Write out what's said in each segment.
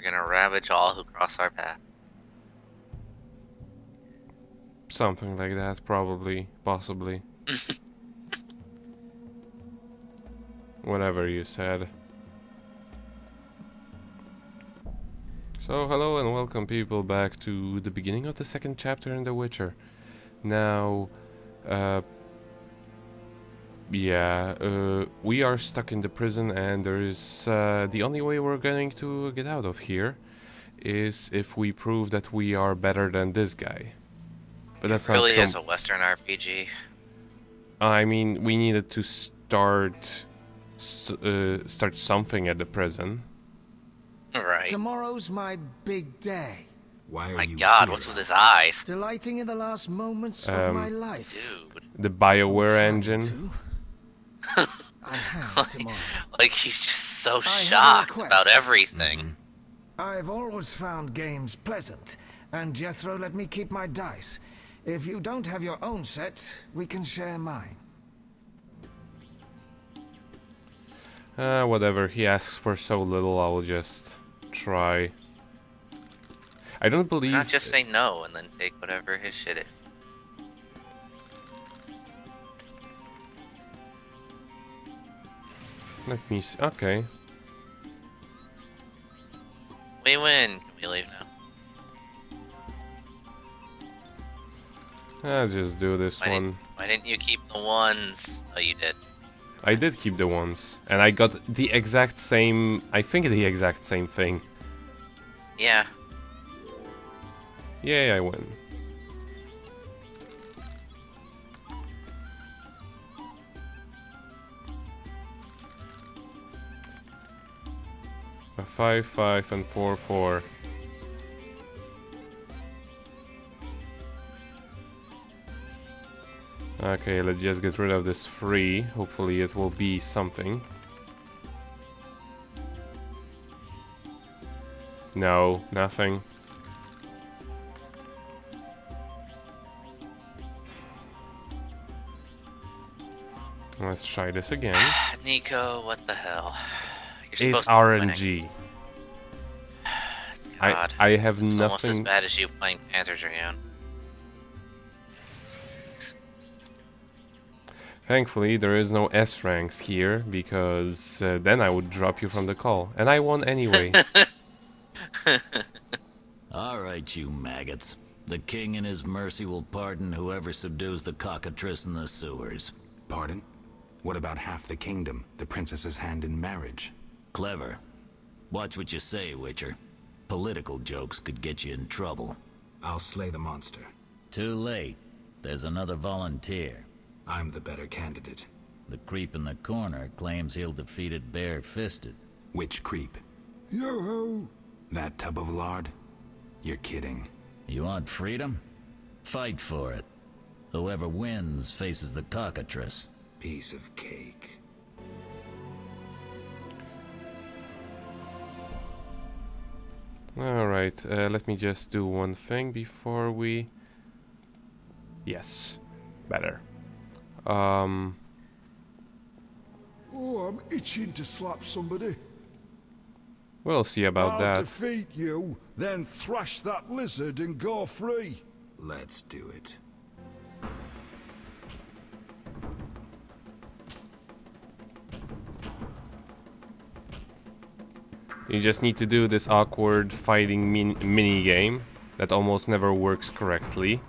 We're gonna ravage all who cross our path. Something like that, probably, possibly. Whatever you said. So, hello and welcome people back to the beginning of the second chapter in The Witcher. Now, we are stuck in the prison and there is, the only way we're going to get out of here is if we prove that we are better than this guy. But that's It really not is a Western RPG. I mean, we needed to start something at the prison. Right. Tomorrow's my big day. Why are My you God, here? what's with his eyes? Delighting in the last moments of my life. Dude. The BioWare Trying engine. to. I have tomorrow. Like, he's just so have a shocked request. about everything. I've always found games pleasant, and Jethro let me keep my dice. If you don't have your own set, we can share mine. Whatever, he asks for so little, I'll just try. I don't believe... Not just say no and then take whatever his shit is. Let me see. Okay. We win. Can we leave now? I'll just do this one. Why didn't you keep the ones? Oh, you did. I did keep the ones. And I got the exact same... I think the exact same thing. Yeah. Yay, I win. A 5, 5, and 4, 4. Okay, let's just get rid of this 3. Hopefully it will be something. No, nothing. Let's try this again. Nico, what the hell? You're It's supposed to be winning. RNG. God, I have it's almost as nothing. bad as you playing Panzer Dragoon. Thankfully, there is no S ranks here because then I would drop you from the call, and I won anyway. All right, you maggots. The king in his mercy will pardon whoever subdues the cockatrice in the sewers. Pardon? What about half the kingdom, the princess's hand in marriage? Clever. Watch what you say, Witcher. Political jokes could get you in trouble. I'll slay the monster. Too late. There's another volunteer. I'm the better candidate. The creep in the corner claims he'll defeat it bare-fisted. Which creep? Yo-ho! That tub of lard? You're kidding. You want freedom? Fight for it. Whoever wins faces the cockatrice. Piece of cake. Alright, let me just do one thing before we... Yes, better. Oh, I'm itching to slap somebody. We'll see about I'll that. defeat you, then thrash that lizard and go free. Let's do it. You just need to do this awkward fighting mini game that almost never works correctly.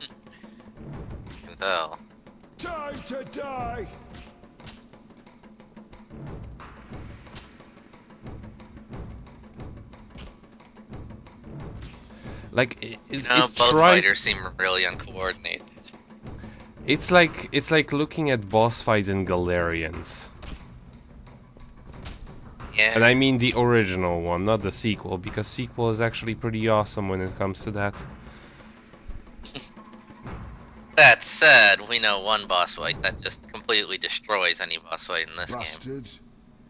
You can tell. Time to die. Like You know, both fighters seem really uncoordinated. It's like looking at boss fights in Galarians. Yeah. And I mean the original one, not the sequel, because sequel is actually pretty awesome when it comes to that. That said, we know one boss fight that just completely destroys any boss fight in this game. Bastard.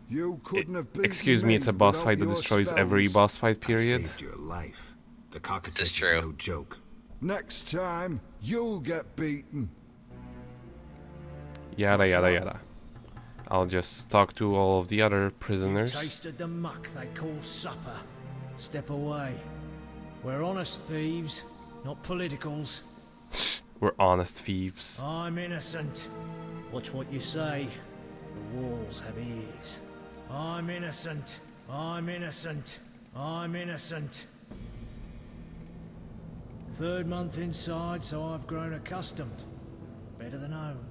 You couldn't have beaten Excuse me, it's a boss fight that without your destroys every spells. boss fight, I period. saved your life. The This cockatrice is is true. no joke. Next time, you'll get beaten. Yada yada yada. I'll just talk to all of the other You prisoners. tasted the muck they call supper. Step away. We're honest thieves, not politicals. We're honest thieves. I'm innocent. Watch what you say. The walls have ears. I'm innocent. I'm innocent. I'm innocent. 3rd month inside, so I've grown accustomed. Better than home.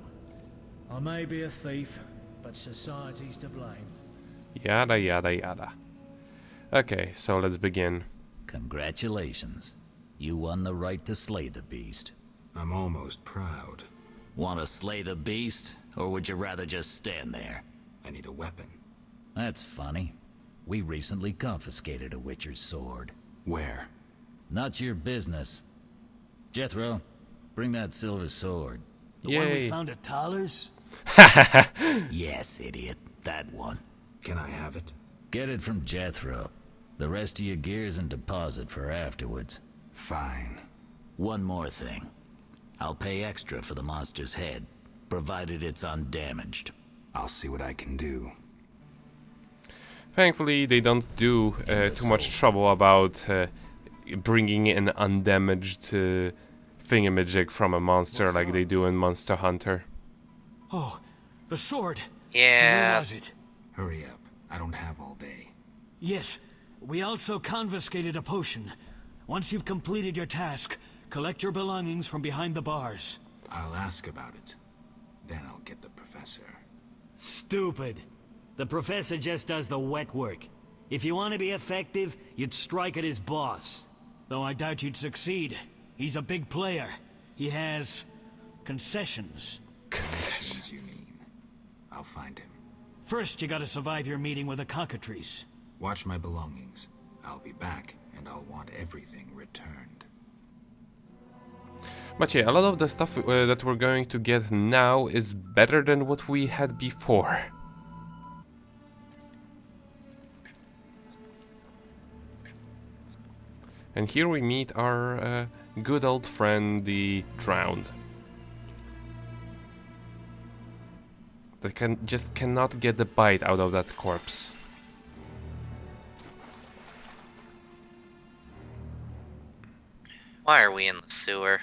I may be a thief, but society's to blame. Yada yada yada. Okay, so let's begin. Congratulations. You won the right to slay the beast. I'm almost proud. Want to slay the beast, or would you rather just stand there? I need a weapon. That's funny. We recently confiscated a Witcher's sword. Where? Not your business. Jethro, bring that silver sword. The one we Yay. found at Tyler's? Yes, idiot. That one. Can I have it? Get it from Jethro. The rest of your gear's in deposit for afterwards. Fine. One more thing. I'll pay extra for the monster's head, provided it's undamaged. I'll see what I can do. Thankfully, they don't do too much trouble about bringing an undamaged thingamajig from a monster like they do in Monster Hunter. Oh, the sword. Yeah. Where was it? Hurry up. I don't have all day. Yes. We also confiscated a potion. Once you've completed your task, collect your belongings from behind the bars. I'll ask about it. Then I'll get the professor. Stupid. The professor just does the wet work. If you want to be effective, you'd strike at his boss. Though I doubt you'd succeed. He's a big player. He has concessions. Concessions, you mean? I'll find him. First, you gotta survive your meeting with the cockatrice. Watch my belongings. I'll be back, and I'll want everything returned. But yeah, a lot of the stuff that we're going to get now is better than what we had before. And here we meet our good old friend, the Drowned. That cannot get the bite out of that corpse. Why are we in the sewer?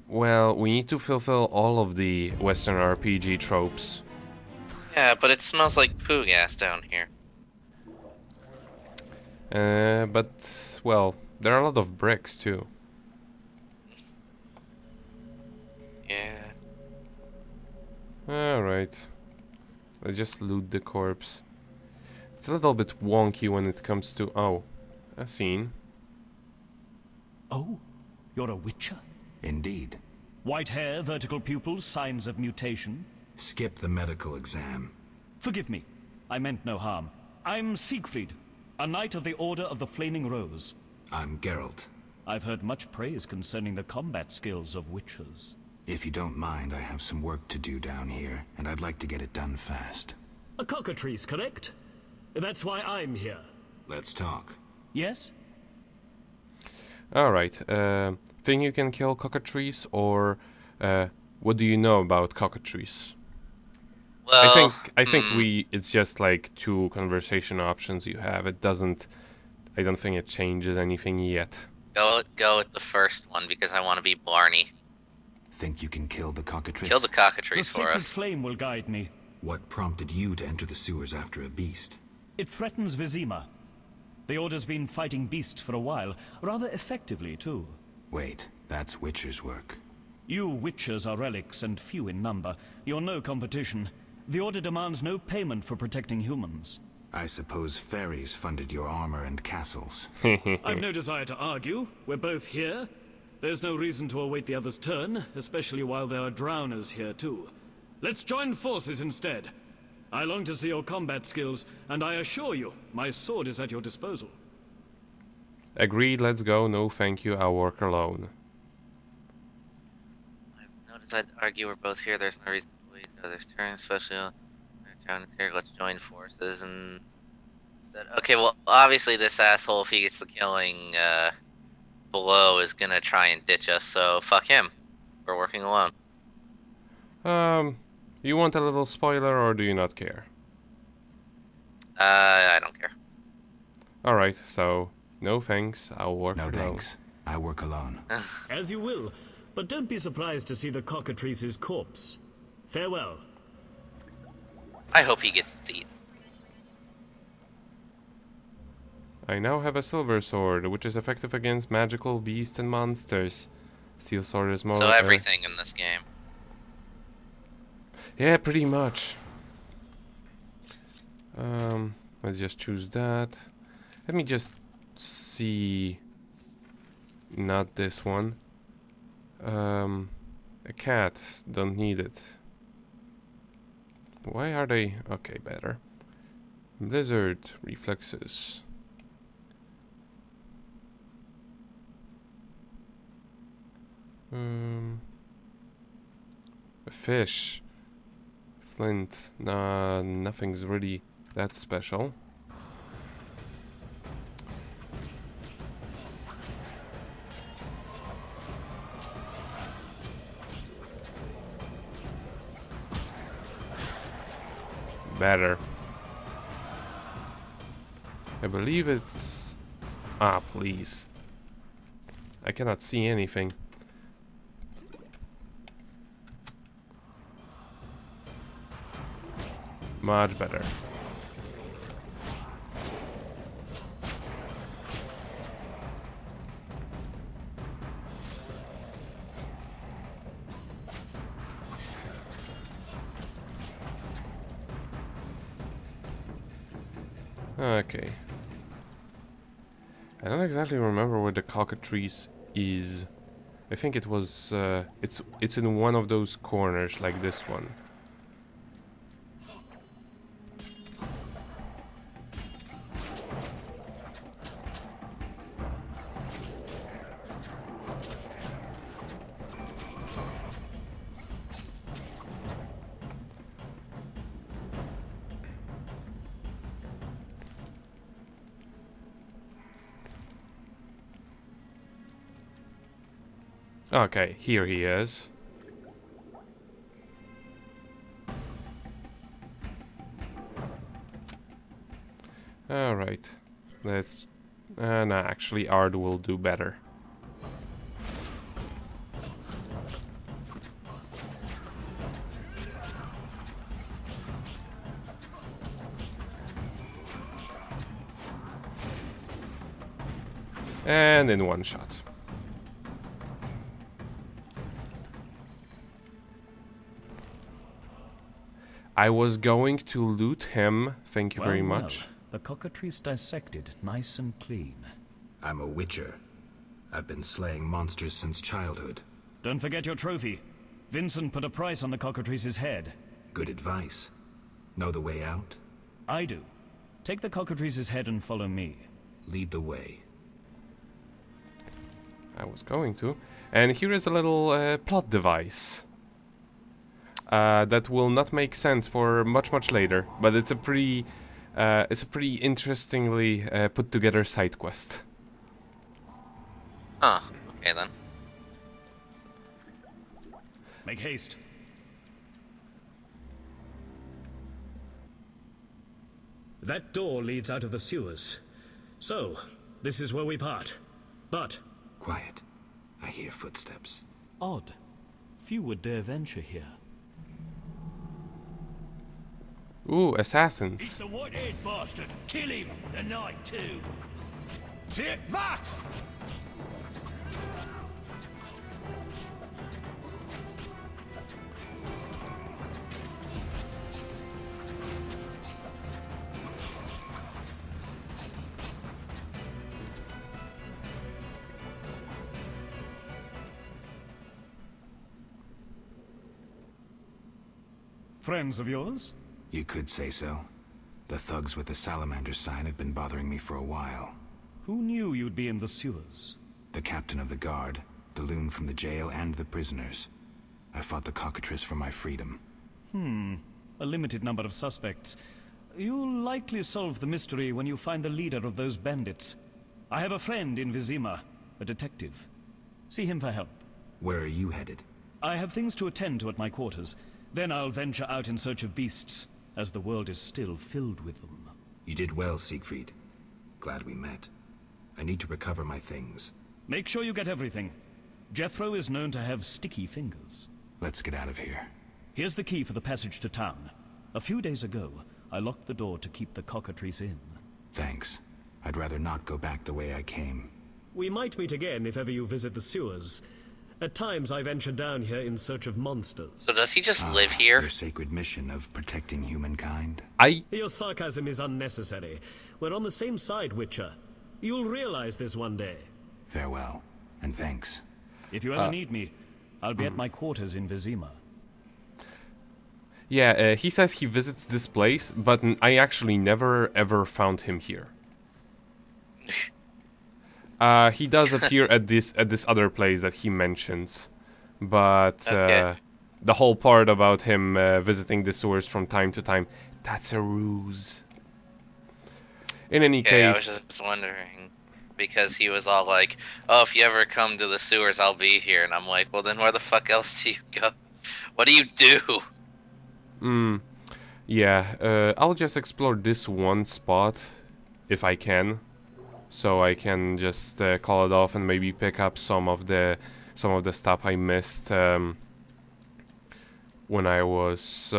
Well, we need to fulfill all of the Western RPG tropes. Yeah, but it smells like poo gas down here. But, well, there are a lot of bricks too. Yeah. Alright. Let's just loot the corpse. It's a little bit wonky when it comes to... Oh, a scene. Oh, you're a witcher? Indeed. White hair, vertical pupils, signs of mutation? Skip the medical exam. Forgive me, I meant no harm. I'm Siegfried, a knight of the Order of the Flaming Rose. I'm Geralt. I've heard much praise concerning the combat skills of witchers. If you don't mind, I have some work to do down here, and I'd like to get it done fast. A cockatrice, correct? That's why I'm here. Let's talk. Yes? Alright, think you can kill cockatrice, or what do you know about cockatrice? Well, I think it's just like two conversation options you have. It doesn't, I don't think it changes anything yet. go with the first one because I want to be Blarney. Think you can kill the cockatrice? Kill the The cockatrice for sacred us. flame will guide me. What prompted you to enter the sewers after a beast? It threatens Vizima. The Order's been fighting beasts for a while, rather effectively too. Wait, that's Witcher's work. You witchers are relics and few in number. You're no competition. The Order demands no payment for protecting humans. I suppose fairies funded your armor and castles. I've no desire to argue. We're both here. There's no reason to await the other's turn, especially while there are drowners here too. Let's join forces instead. I long to see your combat skills, and I assure you, my sword is at your disposal. Agreed, let's go. No thank you, I'll work alone. I've no desire to argue. We're both here. There's no reason to wait. There's turn, especially down here. Let's join forces and instead. Okay, well, obviously this asshole, if he gets the killing below, is gonna try and ditch us. So fuck him. We're working alone. Do you want a little spoiler or do you not care? I don't care. Alright, so no thanks, I'll work No alone. thanks. I work alone. As you will, but don't be surprised to see the cockatrice's corpse. Farewell. I hope he gets eaten. I now have a silver sword, which is effective against magical beasts and monsters. Steel sword is more... So everything in this game. Yeah, pretty much. Let's just choose that. Let me just see... Not this one. A cat. Don't need it. Why are they... Okay, better. Blizzard. Reflexes. A fish. Flint. Nah, nothing's really that special. Better. I believe it's... Ah, please. I cannot see anything. Much better. Okay. I don't exactly remember where the cockatrice is. I think it was it's in one of those corners like this one. Okay, here he is. Alright. Let's... no, actually Ard will do better. And in one shot. I was going to loot him, thank you very much. The cockatrice dissected, nice and clean. I'm a witcher. I've been slaying monsters since childhood. Don't forget your trophy. Vincent put a price on the cockatrice's head. Good advice. Know the way out? I do. Take the cockatrice's head and follow me. Lead the way. I was going to. And here is a little plot device. That will not make sense for much later, but it's a pretty interestingly put together side quest. Huh. Okay then. Make haste. That door leads out of the sewers. So, this is where we part. But... Quiet. I hear footsteps. Odd. Few would dare venture here. Ooh, assassins. He's the white-haired bastard. Kill him. The night too. Take that! friends of yours? You could say so. The thugs with the salamander sign have been bothering me for a while. Who knew you'd be in the sewers? The captain of the guard, the loon from the jail, and the prisoners. I fought the cockatrice for my freedom. A limited number of suspects. You'll likely solve the mystery when you find the leader of those bandits. I have a friend in Vizima, a detective. See him for help. Where are you headed? I have things to attend to at my quarters. Then I'll venture out in search of beasts, as the world is still filled with them. You did well, Siegfried. Glad we met. I need to recover my things. Make sure you get everything. Jethro is known to have sticky fingers. Let's get out of here. Here's the key for the passage to town. A few days ago, I locked the door to keep the cockatrice in. Thanks. I'd rather not go back the way I came. We might meet again if ever you visit the sewers. At times I venture down here in search of monsters. So does he just live here? Your sacred mission of protecting humankind? Your sarcasm is unnecessary. We're on the same side, Witcher. You'll realize this one day. Farewell, and thanks. If you ever need me, I'll be at my quarters in Vizima. Yeah, he says he visits this place, but I actually never ever found him here. He does appear at this other place that he mentions, but the whole part about him visiting the sewers from time to time, that's a ruse. In any case, I was just wondering, because he was all like, "Oh, if you ever come to the sewers, I'll be here," and I'm like, "Well, then where the fuck else do you go? What do you do?" Yeah, I'll just explore this one spot if I can, so I can just call it off and maybe pick up some of the stuff I missed when I was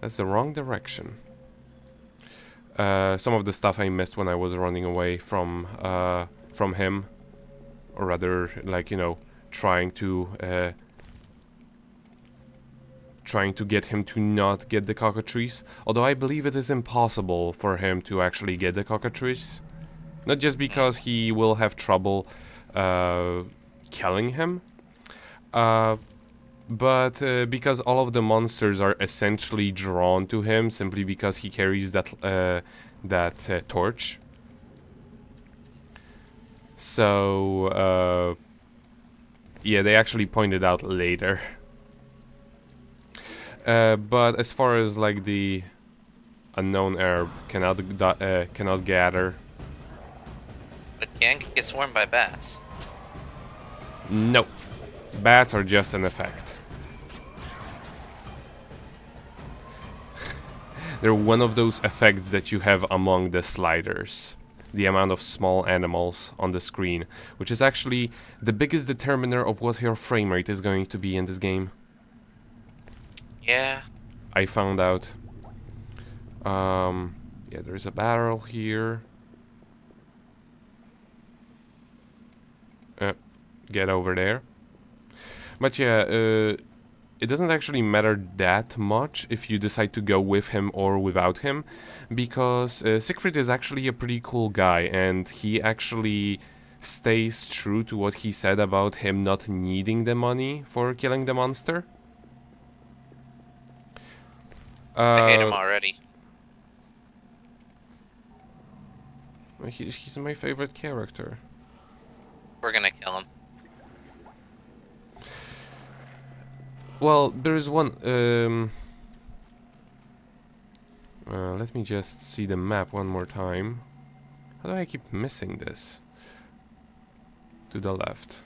that's the wrong direction. Some of the stuff I missed when I was running away from him, or rather, like, you know, trying to get him to not get the cockatrice. Although I believe it is impossible for him to actually get the cockatrice. Not just because he will have trouble killing him, but because all of the monsters are essentially drawn to him simply because he carries that torch. So yeah, they actually pointed out later. But as far as like the unknown herb cannot gather. But can get swarmed by bats. No, bats are just an effect. They're one of those effects that you have among the sliders. The amount of small animals on the screen, which is actually the biggest determiner of what your frame rate is going to be in this game. Yeah. I found out. Yeah, there's a barrel here. Get over there. But yeah, it doesn't actually matter that much if you decide to go with him or without him, because Siegfried is actually a pretty cool guy, and he actually stays true to what he said about him not needing the money for killing the monster. I hate him already. He's my favorite character. We're gonna kill him. Well, there's one. Let me just see the map one more time. How do I keep missing this? To the left.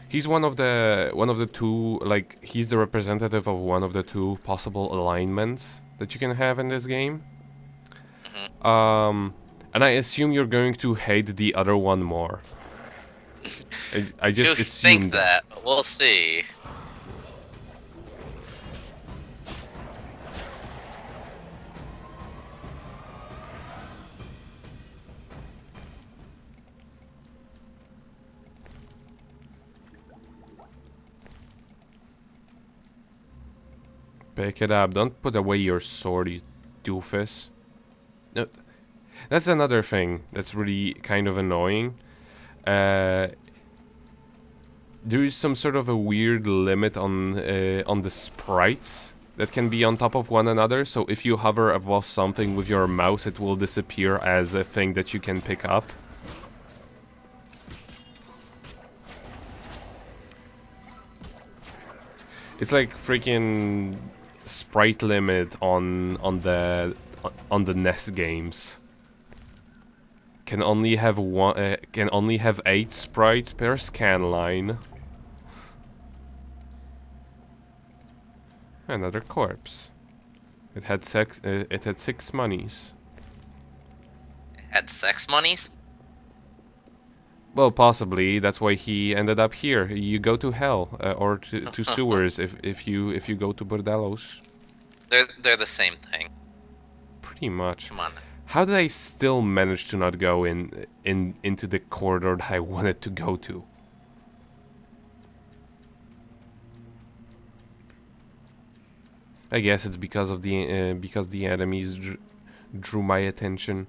He's one of the two. Like, he's the representative of one of the two possible alignments that you can have in this game. And I assume you're going to hate the other one more. I just You assumed think that. We'll see. Pick it up. Don't put away your sword, you doofus. No, that's another thing that's really kind of annoying. There is some sort of a weird limit on the sprites that can be on top of one another. So if you hover above something with your mouse, it will disappear as a thing that you can pick up. It's like freaking sprite limit on the NES games. can only have one. Can only have 8 sprites per scan line. Another corpse. It had sex. It had 6 monies. Had sex monies? Well, possibly. That's why he ended up here. You go to hell or to sewers if you go to bordellos. They're the same thing. Pretty much. Come on. How did I still manage to not go into the corridor that I wanted to go to? I guess it's because of the enemies drew my attention.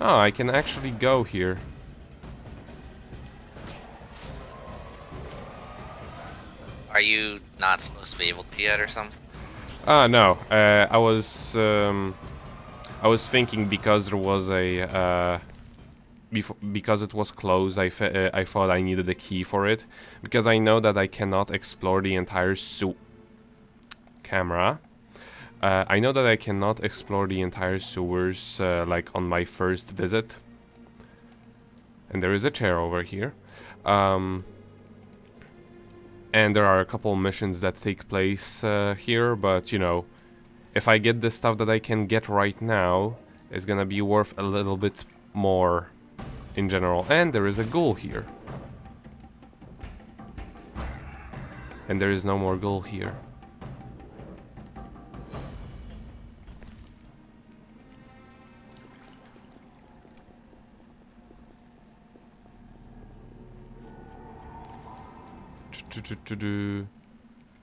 Oh, I can actually go here. Are you not supposed to be able to yet or something? No. I was thinking because there was a because it was closed. I thought I needed a key for it because I know that I cannot explore the entire camera. I know that I cannot explore the entire sewers like on my first visit. And there is a chair over here. And there are a couple missions that take place here, but you know, if I get the stuff that I can get right now, it's gonna be worth a little bit more in general. And there is a ghoul here. And there is no more ghoul here.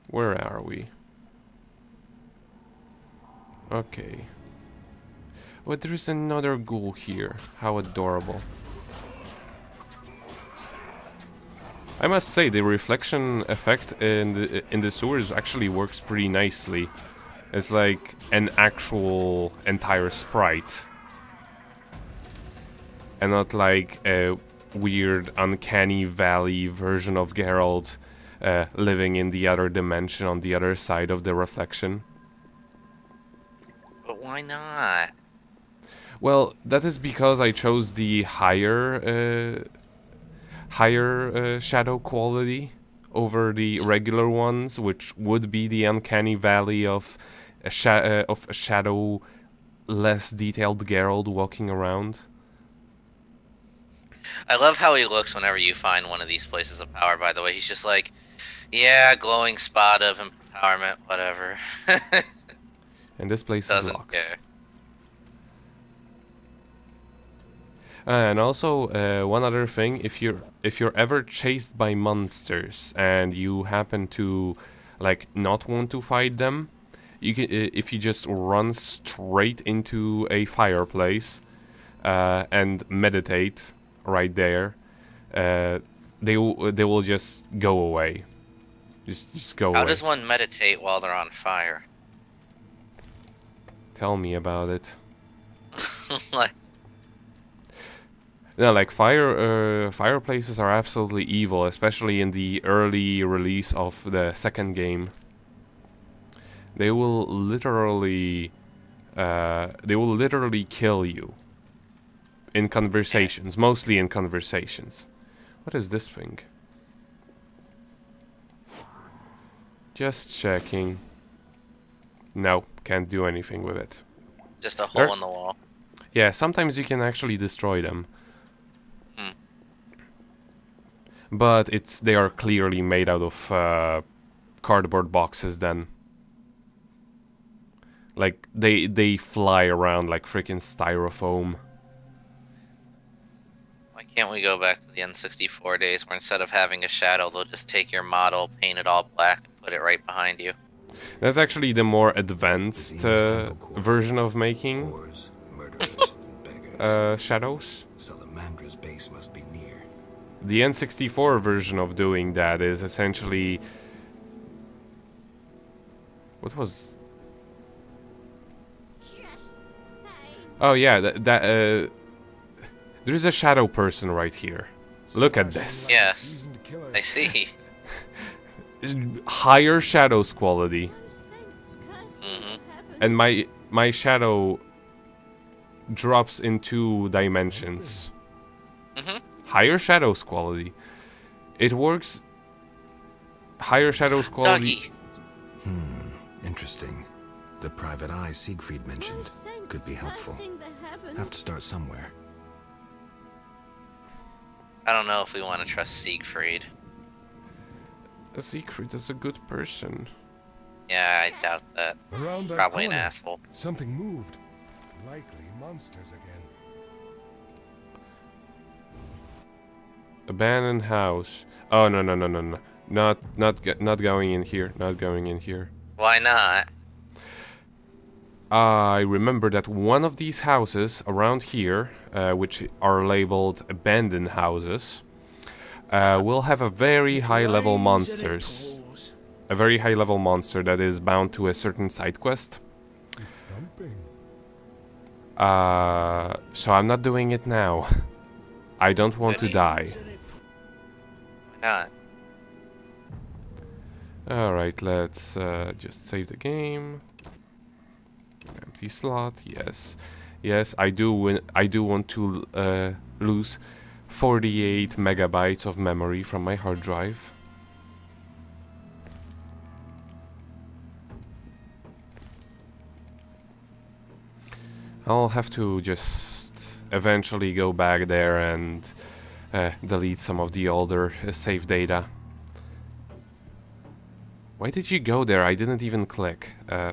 Where are we? Okay. Oh, there's another ghoul here. How adorable. I must say, the reflection effect in the sewers actually works pretty nicely. It's like an actual entire sprite. And not like a weird, uncanny valley version of Geralt living in the other dimension on the other side of the reflection. But why not? Well, that is because I chose the higher shadow quality over the regular ones, which would be the uncanny valley of a shadow, less detailed Geralt walking around. I love how he looks whenever you find one of these places of power, by the way. He's just like, yeah, glowing spot of empowerment, whatever. And this place Doesn't is locked. care. And also, one other thing, if you're ever chased by monsters and you happen to like not want to fight them, you can if you just run straight into a fireplace and meditate right there, they will just go away. Just go away. How does one meditate while they're on fire? Tell me about it. Like, No, like fireplaces are absolutely evil, especially in the early release of the second game. They will literally kill you in conversations, mostly in conversations. What is this thing? Just checking. No, can't do anything with it. just a hole in the wall. Yeah, sometimes you can actually destroy them. But they are clearly made out of cardboard boxes then. Like, they fly around like freaking styrofoam. Why can't we go back to the N64 days where instead of having a shadow, they'll just take your model, paint it all black, and put it right behind you? That's actually the more advanced version of making Wars, murderers, beggars. shadows. Salamandra's base must be near. The N64 version of doing that is essentially... What was... Oh yeah, there's a shadow person right here. Look at this. Yes, I see. Higher shadows quality. and my shadow drops in 2 dimensions. Higher shadows quality. It works. Higher shadows quality. Doggy. Interesting. The private eye Siegfried mentioned could be helpful. Have to start somewhere. I don't know if we want to trust Siegfried. Siegfried is a good person. Yeah, I doubt that. Around that Probably an corner, asshole. something moved. Likely monsters again. Abandoned house. Oh no. Not going in here. Not going in here. Why not? I remember that one of these houses around here, which are labeled abandoned houses, will have a very high level monsters. A very high level monster that is bound to a certain side quest. It's thumping. So I'm not doing it now. I don't want to die. Why not? Alright, let's just save the game. Empty slot, yes. Yes, I do want to lose 48 megabytes of memory from my hard drive. I'll have to just eventually go back there and delete some of the older save data. Why did you go there? I didn't even click.